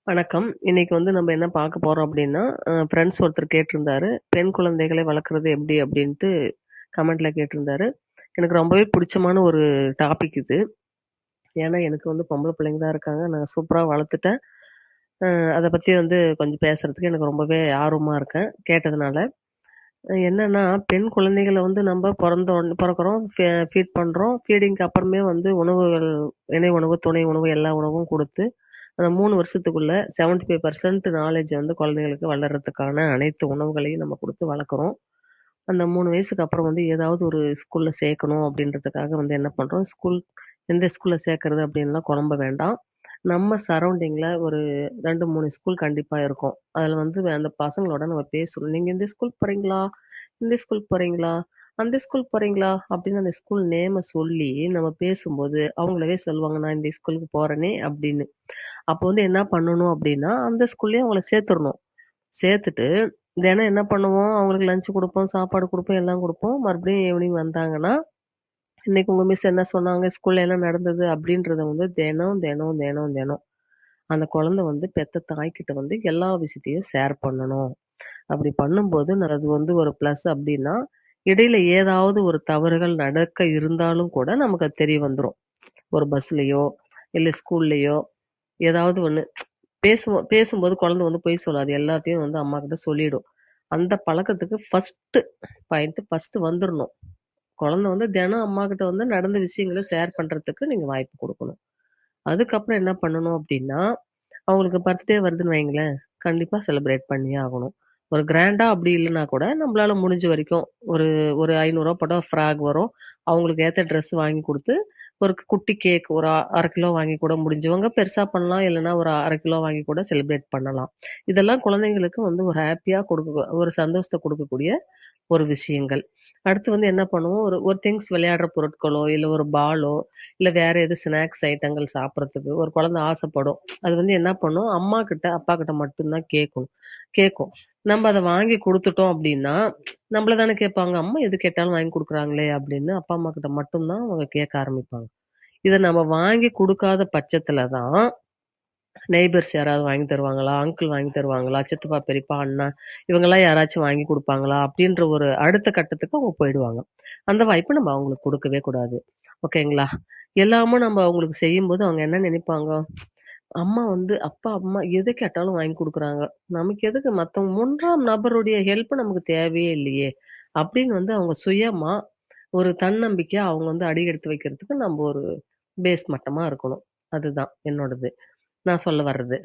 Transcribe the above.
வணக்கம். இன்னைக்கு நம்ம என்ன பார்க்க போறோம் அப்டின்னா, ஃப்ரெண்ட்ஸ் ஒருத்தர் கேட்டிருந்தாரு. பெண் குழந்தைகளை வளர்க்குறது எப்படி அப்டின்ட்டு கமெண்ட்ல கேட்டிருந்தாரு. எனக்கு ரொம்பவே பிடிச்சமான ஒரு டாபிக் இது. ஏன்னா, எனக்கு பொம்பள பிள்ளைங்க தான் இருக்காங்க. நான் சூப்பரா வளர்த்துட்டேன். அ அத பத்தி கொஞ்சம் பேசுறதுக்கு எனக்கு ரொம்பவே ஆர்வமா இருக்கேன், கேட்டதுனால. என்னன்னா, பெண் குழந்தைகள நம்ப பொறந்த உடனே பொறக்குறோம், ஃபீட் பண்றோம். ஃபீடிங்க்கு அப்புறமே உணவுகள், இணை உணவு, துணை உணவு எல்லா உணவும் குடுத்து, அந்த 3 வருஷத்துக்குள்ள 75% நாலேட்ஜ் குழந்தைகளுக்கு வளர்றதுக்கான அனைத்து உணவுகளையும் நம்ம குடுத்து வளர்க்குறோம். அந்த 3 வயசுக்கு அப்புறம் ஏதாவது ஒரு ஸ்கூல்ல சேர்க்கணும் அப்படின்றதுக்காக என்ன பண்றோம், எந்த ஸ்கூல்ல சேர்க்கறது அப்படின்லாம் குழம்ப வேண்டாம். நம்ம சரவுண்டிங்ல ஒரு 2, 3 ஸ்கூல் கண்டிப்பா இருக்கும். அதுல அந்த பசங்களோட நம்ம பேசணும். "நீங்க இந்த ஸ்கூல் போறீங்களா? இந்த ஸ்கூல் போறீங்களா? அந்த ஸ்கூல் போறீங்களா?" அப்படின்னு அந்த ஸ்கூல் நேம சொல்லி நம்ம பேசும்போது, அவங்களாவே சொல்லுவாங்க, "நான் இந்த ஸ்கூலுக்கு போறேனே" அப்படின்னு. அப்போ என்ன பண்ணணும் அப்படின்னா, அந்த ஸ்கூல்லயே அவங்கள சேர்த்துறணும். சேர்த்துட்டு, தினம் என்ன பண்ணுவோம், அவங்களுக்கு லஞ்ச் குடுப்போம், சாப்பாடு குடுப்போம், எல்லாம் குடுப்போம். மறுபடியும் ஈவினிங் வந்தாங்கன்னா, "இன்னைக்கு உங்க மிஸ் என்ன சொன்னாங்க? ஸ்கூல்ல என்ன நடந்தது?" அப்படின்றத தினம், தினம், தினம், தினம் அந்த குழந்தை பெத்த தாய்கிட்ட எல்லா விஷயத்தையும் ஷேர் பண்ணணும். அப்படி பண்ணும்போது அது ஒரு பிளஸ் அப்படின்னா, இடையில ஏதாவது ஒரு தவறுகள் நடக்க இருந்தாலும் கூட நமக்கு அது தெரிய வந்துரும். ஒரு பஸ்லயோ, இல்ல ஸ்கூல்லயோ ஏதாவது ஒண்ணு பேசும்போது குழந்தை பொய் சொல்லாது. எல்லாத்தையும் அம்மாகிட்ட சொல்லிடும். அந்த பழக்கத்துக்கு ஃபர்ஸ்ட் வந்துரணும். குழந்தை தினம் அம்மாகிட்ட நடந்த விஷயங்கள ஷேர் பண்றதுக்கு நீங்க வாய்ப்பு குடுக்கணும். அதுக்கப்புறம் என்ன பண்ணணும் அப்டின்னா, அவங்களுக்கு பர்த்டே வருதுன்னு வைங்களேன், கண்டிப்பா செலிப்ரேட் பண்ணியே ஆகணும். ஒரு கிராண்டா அப்படி இல்லன்னா கூட, நம்மளால முடிஞ்ச வரைக்கும் ஒரு ஒரு ரூ. 500 போட்டா ஃப்ராக் வரும். அவங்களுக்கு ஏத்த ட்ரெஸ் வாங்கி குடுத்து, ஒரு குட்டி கேக் ஒரு 1/2 கிலோ வாங்கி கூட முடிஞ்சவங்க பெருசா பண்ணலாம். இல்லன்னா ஒரு 1/2 கிலோ வாங்கி கூட செலிப்ரேட் பண்ணலாம். இதெல்லாம் குழந்தைங்களுக்கு ஒரு ஹேப்பியா ஒரு சந்தோஷத்த குடுக்கக்கூடிய ஒரு விஷயங்கள். அடுத்து என்ன பண்ணுவோம், ஒரு ஒரு திங்ஸ் விளையாடுற பொருட்களோ, இல்ல ஒரு பாலோ, இல்ல வேற எது ஸ்நாக்ஸ் ஐட்டங்கள் சாப்பிடுறதுக்கு ஒரு குழந்தை ஆசைப்படும். அது என்ன பண்ணும், அம்மா கிட்ட, அப்பா கிட்ட மட்டும் தான் கேட்கும். நம்ம அத வாங்கி குடுத்துட்டோம் அப்டின்னா, நம்மள தானே கேட்பாங்க. அம்மா எது கேட்டாலும் வாங்கி குடுக்குறாங்களே அப்படின்னு அப்பா, அம்மா கிட்ட மட்டும் தான் அவங்க கேட்க ஆரம்பிப்பாங்க. இத நம்ம வாங்கி குடுக்காத பட்சத்துல தான் நெய்பர்ஸ் யாராவது வாங்கி தருவாங்களா? அங்கிள் வாங்கி தருவாங்களா? சித்தப்பா, பெரியப்பா, அண்ணா இவங்கலாம் யாராச்சும் வாங்கி குடுப்பாங்களா? அப்படின்ற ஒரு அடுத்த கட்டத்துக்கு அவங்க போயிடுவாங்க. அந்த வாய்ப்பு நம்ம அவங்களுக்கு குடுக்கவே கூடாது. ஓகேங்களா? எல்லாமும் நம்ம அவங்களுக்கு செய்யும்போது அவங்க என்ன நினைப்பாங்க? அம்மா அப்பா, அம்மா எது கேட்டாலும் வாங்கி குடுக்குறாங்க. நமக்கு எதுக்கு மத்தவங்க 3ஆம் நபருடைய ஹெல்ப் நமக்கு தேவையே இல்லையே! அப்படின்னு அவங்க சுயமா ஒரு தன்னம்பிக்கையா அவங்க அடி எடுத்து வைக்கிறதுக்கு நம்ம ஒரு பேஸ் மட்டமா இருக்கணும். அதுதான் என்னோடது. நான் சொல்ல வர்றது.